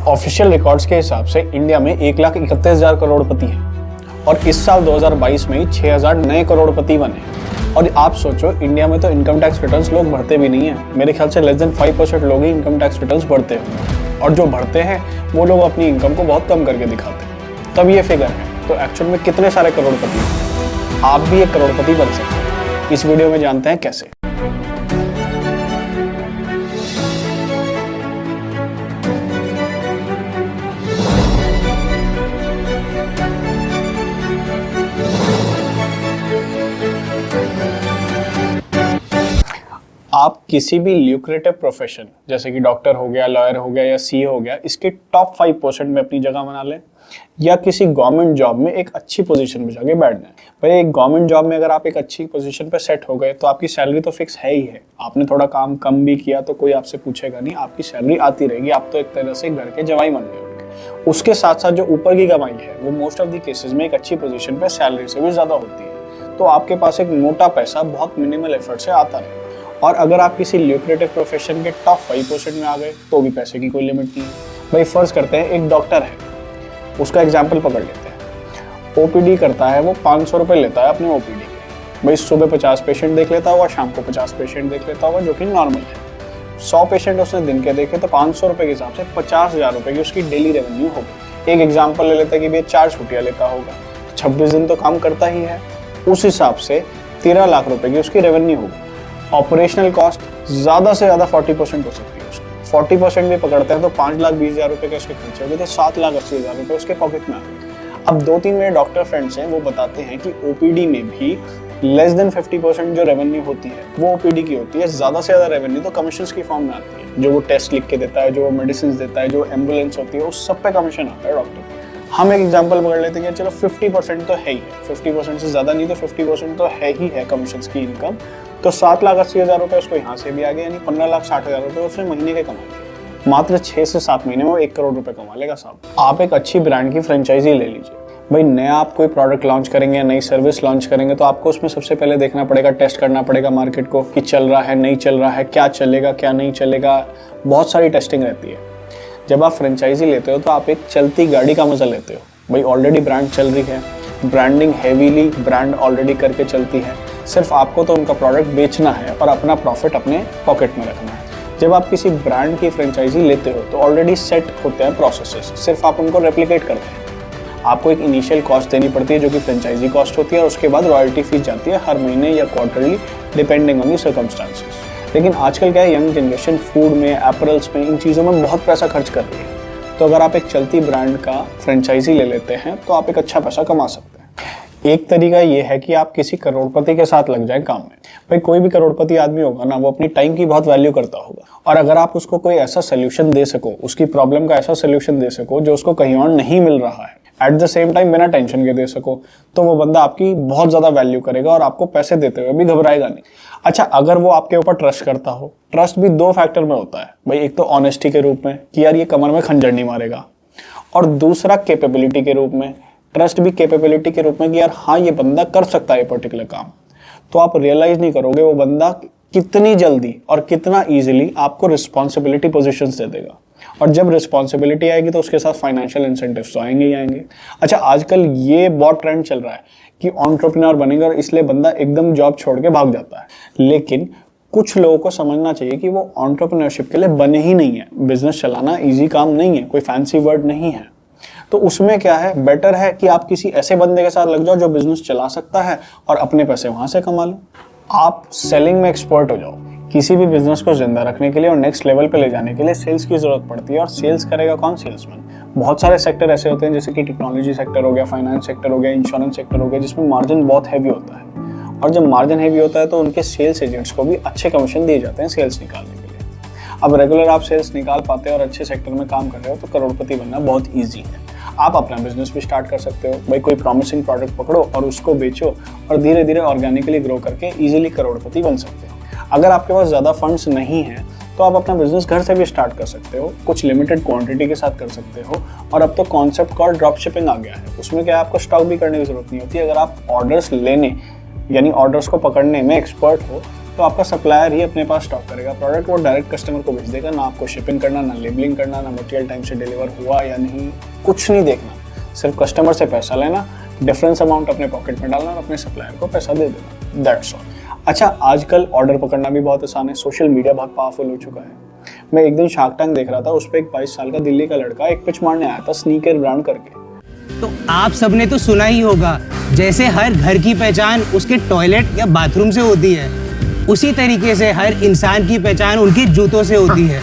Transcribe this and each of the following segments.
Official records के हिसाब से इंडिया में 1,31,000 करोड़पति हैं और इस साल 2022 में ही 6,000 नए करोड़पति बने। और आप सोचो, इंडिया में तो इनकम टैक्स रिटर्न्स लोग भरते भी नहीं है। मेरे ख्याल से लेस देन 5% लोग ही इनकम टैक्स रिटर्न्स भरते हैं, और जो भरते हैं वो लोग अपनी इनकम को बहुत कम करके दिखाते हैं। तब ये फिगर है, तो एक्चुअल में कितने सारे करोड़पति हैं। आप भी एक करोड़पति बन सकते हैं। इस वीडियो में जानते हैं कैसे। आप किसी भी ल्यूक्रेटिव प्रोफेशन जैसे कि डॉक्टर हो गया, लॉयर हो गया या सीए हो गया, इसके टॉप 5% में अपनी जगह बना लें, या किसी गवर्नमेंट जॉब में एक अच्छी पोजीशन पे जाके बैठ जाए। भाई एक गवर्नमेंट जॉब में अगर आप एक अच्छी पोजीशन पे सेट हो गए तो आपकी सैलरी तो फिक्स है ही है। आपने थोड़ा काम कम भी किया तो कोई आपसे पूछेगा नहीं, आपकी सैलरी आती रहेगी। आप तो एक तरह से घर के जवाई बन गए। उसके साथ साथ जो ऊपर की कमाई है वो मोस्ट ऑफ द केसेस में एक अच्छी पोजीशन पे सैलरी से भी ज्यादा होती है। तो आपके पास एक मोटा पैसा बहुत मिनिमल एफर्ट से आता है। और अगर आप किसी ल्यूक्रेटिव प्रोफेशन के टॉप 5% में आ गए तो भी पैसे की कोई लिमिट नहीं है। भाई फर्ज करते हैं एक डॉक्टर है, उसका एग्जाम्पल पकड़ लेते हैं। ओपीडी करता है, वो 500 रुपये लेता है अपने ओपीडी के। भाई सुबह 50 पेशेंट देख लेता होगा, शाम को 50 पेशेंट देख लेता होगा, जो कि नॉर्मल है। 100 पेशेंट उसने दिन के देखे तो 500 रुपये के हिसाब से 50,000 रुपये की उसकी डेली रेवेन्यू होगी। एक एग्जाम्पल ले लेते हैं कि भाई 4 छुट्टियाँ लेता होगा, 26 दिन तो काम करता ही है। उस हिसाब से 13 लाख रुपए की उसकी रेवेन्यू होगी। ऑपरेशनल कॉस्ट ज़्यादा से ज़्यादा 40% हो सकती है उसकी। 40% भी पकड़ते हैं तो 5,20,000 रुपये के उसके खर्चे हो गए, तो 7,80,000 रुपये उसके पॉकेट में आ गए। अब 2-3 मेरे डॉक्टर फ्रेंड्स हैं, वो बताते हैं कि ओपीडी में भी लेस देन 50% जो रेवेन्यू होती है वो ओपीडी की होती है। ज़्यादा से ज़्यादा रेवेन्यू तो कमीशंस की फॉर्म में आती है। जो वो टेस्ट लिख के देता है, जो वो मेडिसिन देता है, जो एम्बुलेंस होती है, उस सब पे कमीशन आता है डॉक्टर। हम एक एग्जांपल पकड़ लेते हैं कि चलो 50% तो है ही है, 50% से ज़्यादा नहीं तो 50% तो है ही है कमीशंस की इनकम। तो 7,80,000 रुपये उसको यहाँ से भी आ गए, यानी 15,60,000 रुपये उसने महीने के कमा। मात्र 6 से 7 महीने में वो 1 करोड़ रुपए कमा लेगा साहब। आप एक अच्छी ब्रांड की फ्रेंचाइजी ले लीजिए। भाई नया आप कोई प्रोडक्ट लॉन्च करेंगे या नई सर्विस लॉन्च करेंगे तो आपको उसमें सबसे पहले देखना पड़ेगा, टेस्ट करना पड़ेगा मार्केट को कि चल रहा है नहीं चल रहा है, क्या चलेगा क्या नहीं चलेगा। बहुत सारी टेस्टिंग रहती है। जब आप फ्रेंचाइजी लेते हो तो आप एक चलती गाड़ी का मजा लेते हो। भाई ऑलरेडी ब्रांड चल रही है, ब्रांडिंग हैवीली ब्रांड ऑलरेडी करके चलती है, सिर्फ आपको तो उनका प्रोडक्ट बेचना है और अपना प्रॉफिट अपने पॉकेट में रखना है। जब आप किसी ब्रांड की फ्रेंचाइजी लेते हो तो ऑलरेडी सेट होते हैं प्रोसेसेस, सिर्फ आप उनको रेप्लिकेट करते हैं। आपको एक इनिशियल कॉस्ट देनी पड़ती है जो कि फ्रेंचाइजी कॉस्ट होती है, और उसके बाद रॉयल्टी फीस जाती है हर महीने या quarterly, depending on the circumstances. लेकिन आजकल क्या है, यंग जनरेशन फूड में, एपरल्स में, इन चीज़ों में बहुत पैसा खर्च कर रही है। तो अगर आप एक चलती ब्रांड का फ्रेंचाइजी ले लेते हैं तो आप एक अच्छा पैसा कमा सकते हैं। एक तरीका ये है कि आप किसी करोड़पति के साथ लग जाएं काम में। भाई कोई भी करोड़पति आदमी होगा ना, वो अपनी टाइम की बहुत वैल्यू करता होगा, और अगर आप उसको कोई ऐसा सोल्यूशन दे सको, उसकी प्रॉब्लम का ऐसा सोल्यूशन दे सको जो उसको कहीं और नहीं मिल रहा है, एट द सेम टाइम बिना टेंशन के दे सको, तो वो बंदा आपकी बहुत ज़्यादा वैल्यू करेगा और आपको पैसे देते हुए भी घबराएगा नहीं। अच्छा, अगर वो आपके ऊपर ट्रस्ट करता हो, ट्रस्ट भी 2 फैक्टर में होता है भाई। एक तो ऑनेस्टी के रूप में कि यार ये कमर में खंजर नहीं मारेगा, और दूसरा कैपेबिलिटी के रूप में। ट्रस्ट भी कैपेबिलिटी के रूप में कि यार हाँ ये बंदा कर सकता है ये पर्टिकुलर काम। तो आप रियलाइज नहीं करोगे वो बंदा कितनी जल्दी और कितना ईजिली आपको रिस्पॉन्सिबिलिटी पोजीशंस दे देगा। और जब रिस्पॉन्सिबिलिटी आएगी तो उसके साथ फाइनेंशियल इंसेंटिव्स तो आएंगे ही आएंगे। अच्छा, आजकल ये बहुत ट्रेंड चल रहा है कि एंटरप्रेन्योर बनेगा और इसलिए बंदा एकदम जॉब छोड़ के भाग जाता है। लेकिन कुछ लोगों को समझना चाहिए कि वो एंटरप्रेन्योरशिप के लिए बने ही नहीं है। बिजनेस चलाना इजी काम नहीं है, कोई फैंसी वर्ड नहीं है। तो उसमें क्या है, बेटर है कि आप किसी ऐसे बंदे के साथ लग जाओ जो बिजनेस चला सकता है और अपने पैसे वहां से कमा लो। आप सेलिंग में एक्सपर्ट हो जाओ। किसी भी बिजनेस को जिंदा रखने के लिए और नेक्स्ट लेवल पे ले जाने के लिए सेल्स की जरूरत पड़ती है। और सेल्स करेगा कौन? सेल्समैन। बहुत सारे सेक्टर ऐसे होते हैं जैसे कि टेक्नोलॉजी सेक्टर हो गया, फाइनेंस सेक्टर हो गया, इंश्योरेंस सेक्टर हो गया, जिसमें मार्जिन बहुत हैवी होता है। और जब मार्जिन हैवी होता है तो उनके सेल्स एजेंट्स को भी अच्छे कमीशन दिए जाते हैं सेल्स निकालने के लिए। अब रेगुलर आप सेल्स निकाल पाते हैं और अच्छे सेक्टर में काम कर रहे हो तो करोड़पति बनना बहुत ईजी है। आप अपना बिजनेस भी स्टार्ट कर सकते हो। भाई कोई प्रॉमिसिंग प्रोडक्ट पकड़ो और उसको बेचो और धीरे धीरे ऑर्गेनिकली ग्रो करके इजीली करोड़पति बन सकते हो। अगर आपके पास ज़्यादा फंड्स नहीं हैं तो आप अपना बिजनेस घर से भी स्टार्ट कर सकते हो, कुछ लिमिटेड क्वांटिटी के साथ कर सकते हो। और अब तो कॉन्सेप्ट कॉल ड्रॉप शिपिंग आ गया है, उसमें क्या आपको स्टॉक भी करने की जरूरत नहीं होती। अगर आप ऑर्डर्स लेने यानी ऑर्डर्स को पकड़ने में एक्सपर्ट हो तो आपका सप्लायर ही अपने पास स्टॉक करेगा प्रोडक्ट, वो डायरेक्ट कस्टमर को भेज देगा, ना आपको शिपिंग करना, ना लेबलिंग करना, ना मटेरियल टाइम से डिलीवर हुआ या नहीं, कुछ नहीं देखना, सिर्फ कस्टमर से पैसा लेना, डिफरेंस अमाउंट अपने पॉकेट में डालना और अपने सप्लायर को पैसा दे देना, दैट्स ऑल। अच्छा, आजकल ऑर्डर पकड़ना भी बहुत आसान है, सोशल मीडिया बहुत पावरफुल हो चुका है। मैं एक दिन शार्क टैंक देख रहा था, उस पर एक 22 साल का दिल्ली का लड़का एक पिच मारने आया था स्नीकर ब्रांड करके। तो आप सबने तो सुना ही होगा, जैसे हर घर की पहचान उसके टॉयलेट या बाथरूम से होती है, उसी तरीके से हर इंसान की पहचान उनके जूतों से होती है।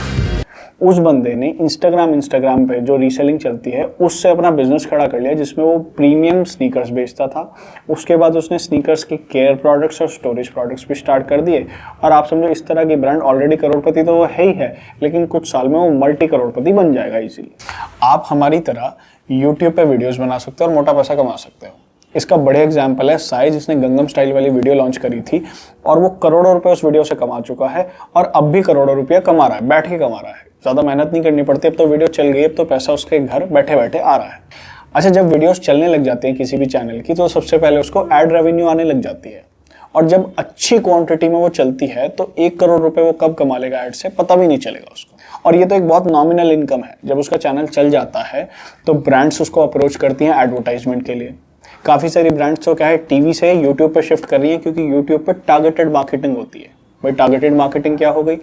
उस बंदे ने इंस्टाग्राम पे जो रीसेलिंग चलती है उससे अपना बिजनेस खड़ा कर लिया, जिसमें वो प्रीमियम स्नीकर्स बेचता था। उसके बाद उसने स्नीकर्स के केयर प्रोडक्ट्स और स्टोरेज प्रोडक्ट्स भी स्टार्ट कर दिए, और आप समझो इस तरह की ब्रांड ऑलरेडी करोड़पति तो वो है ही है, लेकिन कुछ साल में वो मल्टी करोड़पति बन जाएगा इजीली। आप हमारी तरह यूट्यूब पे वीडियोस बना सकते हो और मोटा पैसा कमा सकते हो। इसका बड़े एग्जाम्पल है साई, जिसने गंगम स्टाइल वाली वीडियो लॉन्च करी थी और वो करोड़ों रुपए उस वीडियो से कमा चुका है, और अब भी करोड़ों रुपया कमा रहा है, बैठ के कमा रहा है, ज़्यादा मेहनत नहीं करनी पड़ती। अब तो वीडियो चल गई, अब तो पैसा उसके घर बैठे बैठे आ रहा है। अच्छा, जब वीडियोस चलने लग जाती हैं किसी भी चैनल की, तो सबसे पहले उसको एड रेवेन्यू आने लग जाती है, और जब अच्छी क्वांटिटी में वो चलती है तो 1 करोड़ रुपए वो कब कमा लेगा ऐड से पता भी नहीं चलेगा उसको। और ये तो एक बहुत नॉमिनल इनकम है। जब उसका चैनल चल जाता है तो ब्रांड्स उसको अप्रोच करती हैं एडवर्टाइजमेंट के लिए। काफ़ी सारी ब्रांड्स तो क्या है, टीवी से यूट्यूब पे शिफ्ट कर रही है, क्योंकि यूट्यूब पे टारगेटेड मार्केटिंग होती है। भाई टारगेटेड मार्केटिंग क्या हो गई,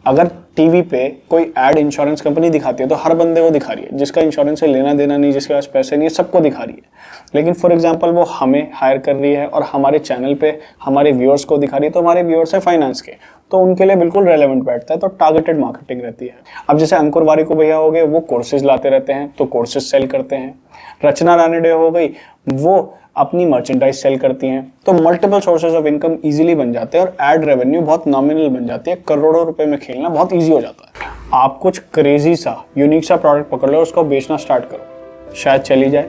अगर टीवी पे कोई ऐड इंश्योरेंस कंपनी दिखाती है तो हर बंदे को दिखा रही है, जिसका इंश्योरेंस से लेना देना नहीं, जिसके पास पैसे नहीं है, सबको दिखा रही है। लेकिन फॉर एग्जांपल वो हमें हायर कर रही है और हमारे चैनल पे हमारे व्यूअर्स को दिखा रही है, तो हमारे व्यूअर्स है फाइनेंस के, तो उनके लिए बिल्कुल रेलेवेंट बैठता है, तो टारगेटेड मार्केटिंग रहती है। अब जैसे अंकुर वारिको भैया हो गए, वो कोर्सेज लाते रहते हैं तो कोर्सेज सेल करते हैं। रचना रानडे हो गई, वो अपनी मर्चेंडाइज सेल करती हैं, तो multiple sources of income easily बन जाते हैं और एड रेवेन्यू बहुत नॉमिनल बन जाती है। करोड़ों रुपए में खेलना बहुत इजी हो जाता है। आप कुछ क्रेजी सा यूनिक सा प्रोडक्ट पकड़ लो, उसको बेचना स्टार्ट करो, शायद चली जाए,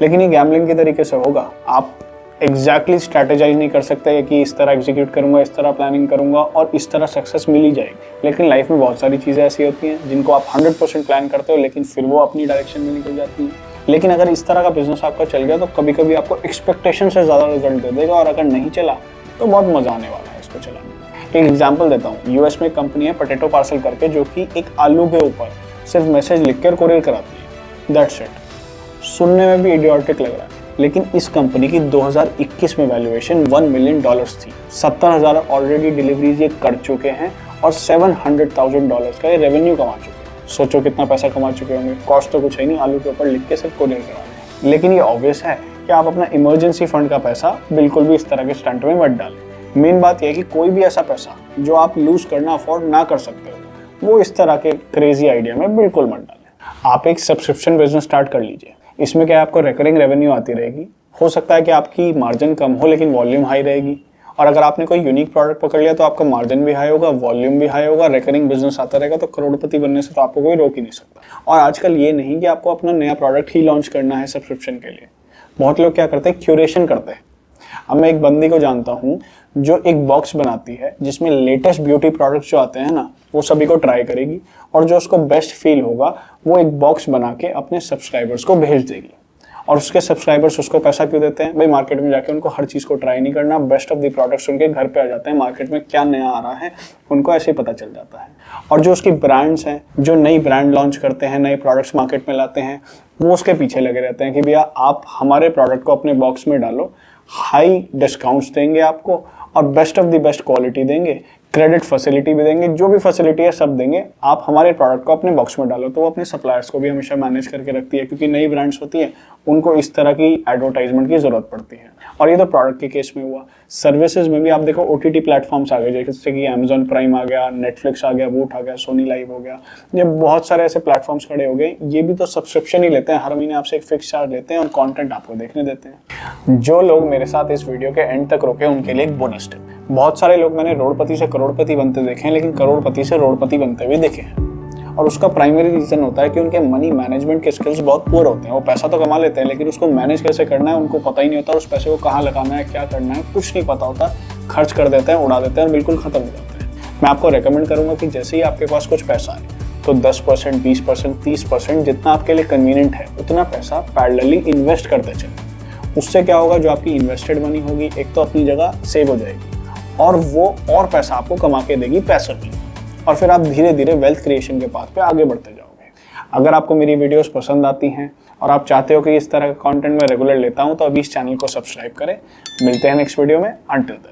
लेकिन ये गैम्बलिंग के तरीके से होगा। आप एग्जैक्टली स्ट्रैटेजाइज नहीं कर सकते कि इस तरह एग्जीक्यूट करूंगा, इस तरह प्लानिंग करूंगा और इस तरह सक्सेस मिल ही जाएगी। लेकिन लाइफ में बहुत सारी चीज़ें ऐसी होती हैं जिनको आप 100% प्लान करते हो, लेकिन फिर वो अपनी डायरेक्शन में निकल जाती हैं। लेकिन अगर इस तरह का बिजनेस आपका चल गया तो कभी कभी आपको एक्सपेक्टेशन से ज़्यादा रिजल्ट दे देगा, और अगर नहीं चला तो बहुत मज़ा आने वाला है इसको चलाने में। एक एग्जांपल देता हूँ, यूएस में एक कंपनी है पोटैटो पार्सल करके, जो कि एक आलू के ऊपर सिर्फ मैसेज लिख कर कोरियर कराती है, दैट्स इट। सुनने में भी इडियोटिक लग रहा है, लेकिन इस कंपनी की 2021 में वैल्यूएशन $1 मिलियन थी। 70,000 ऑलरेडी डिलीवरीज ये कर चुके हैं और $700,000 का ये रेवेन्यू कमा चुके हैं। सोचो कितना पैसा कमा चुके होंगे। कॉस्ट तो कुछ है नहीं, आलू के ऊपर लिख के सिर्फ कोरियर कराना। लेकिन ये ऑब्वियस है कि आप अपना इमरजेंसी फंड का पैसा बिल्कुल भी इस तरह के स्टंट में मत डालें। मेन बात यह है कि कोई भी ऐसा पैसा जो आप लूज करना अफोर्ड ना कर सकते हो, वो इस तरह के क्रेजी आइडिया में बिल्कुल मत डालें। आप एक सब्सक्रिप्शन बिजनेस स्टार्ट कर लीजिए। इसमें क्या आपको रिकरिंग रेवेन्यू आती रहेगी। हो सकता है कि आपकी मार्जिन कम हो लेकिन वॉल्यूम हाई रहेगी, और अगर आपने कोई यूनिक प्रोडक्ट पकड़ लिया तो आपका मार्जिन भी हाई होगा, वॉल्यूम भी हाई होगा, रिकरिंग बिजनेस आता रहेगा, तो करोड़पति बनने से तो आपको कोई रोक ही नहीं सकता। और आजकल ये नहीं कि आपको अपना नया प्रोडक्ट ही लॉन्च करना है सब्सक्रिप्शन के लिए। बहुत लोग क्या करते हैं, क्यूरेशन करते हैं। अब मैं एक बंदी को जानता हूँ जो एक बॉक्स बनाती है जिसमें लेटेस्ट ब्यूटी प्रोडक्ट्स जो आते हैं ना, वो सभी को ट्राई करेगी, और जो उसको बेस्ट फील होगा वो एक बॉक्स बना के अपने सब्सक्राइबर्स को भेज देगी। और उसके सब्सक्राइबर्स उसको पैसा क्यों देते हैं? भाई मार्केट में जाके उनको हर चीज़ को ट्राई नहीं करना, बेस्ट ऑफ द प्रोडक्ट्स उनके घर पे आ जाते हैं। मार्केट में क्या नया आ रहा है उनको ऐसे ही पता चल जाता है। और जो उसकी ब्रांड्स हैं, जो नई ब्रांड लॉन्च करते हैं, नए प्रोडक्ट्स मार्केट में लाते हैं, वो उसके पीछे लगे रहते हैं कि भैया आप हमारे प्रोडक्ट को अपने बॉक्स में डालो, हाई डिस्काउंट्स देंगे आपको और best of the best quality देंगे, क्रेडिट फैसिलिटी भी देंगे, जो भी फैसिलिटी है सब देंगे, आप हमारे प्रोडक्ट को अपने बॉक्स में डालो। तो वो अपने सप्लायर्स को भी हमेशा मैनेज करके रखती है, क्योंकि नई ब्रांड्स होती है उनको इस तरह की एडवर्टाइजमेंट की जरूरत पड़ती है। और ये तो प्रोडक्ट के केस में हुआ। सर्विसेज में भी आप देखो OTT प्लेटफॉर्म्स आ गए, जैसे कि Amazon प्राइम आ गया, नेटफ्लिक्स आ गया, वूट आ गया, सोनी लाइव हो गया, ये बहुत सारे ऐसे प्लेटफॉर्म्स खड़े हो गए। ये भी तो सब्सक्रिप्शन ही लेते हैं, हर महीने आपसे एक फिक्स चार्ज लेते हैं और कंटेंट आपको देखने देते हैं। जो लोग मेरे साथ इस वीडियो के एंड तक रुके उनके लिए एक बोनस टिप। बहुत सारे लोग मैंने रोडपति से करोड़पति बनते देखे हैं, लेकिन करोड़पति से रोडपति बनते हुए देखे हैं, और उसका प्राइमरी रीजन होता है कि उनके मनी मैनेजमेंट के स्किल्स बहुत पुअर होते हैं। वो पैसा तो कमा लेते हैं लेकिन उसको मैनेज कैसे करना है उनको पता ही नहीं होता। उस पैसे को कहाँ लगाना है, क्या करना है, कुछ नहीं पता होता। खर्च कर देते हैं, उड़ा देते हैं और बिल्कुल खत्म हो जाते हैं। मैं आपको रेकमेंड करूंगा कि जैसे ही आपके पास कुछ पैसा है तो 10%, 20%, 30% जितना आपके लिए कन्वीनियंट है उतना पैसा पैरेलली इन्वेस्ट करते चलें। उससे क्या होगा, जो आपकी इन्वेस्टेड मनी होगी एक तो अपनी जगह सेव हो जाएगी, और वो और पैसा आपको कमा के देगी पैसों में, और फिर आप धीरे धीरे वेल्थ क्रिएशन के पाथ पे आगे बढ़ते जाओगे। अगर आपको मेरी वीडियोस पसंद आती हैं और आप चाहते हो कि इस तरह का कंटेंट मैं रेगुलर लेता हूं, तो अभी इस चैनल को सब्सक्राइब करें। मिलते हैं नेक्स्ट वीडियो में। Until then.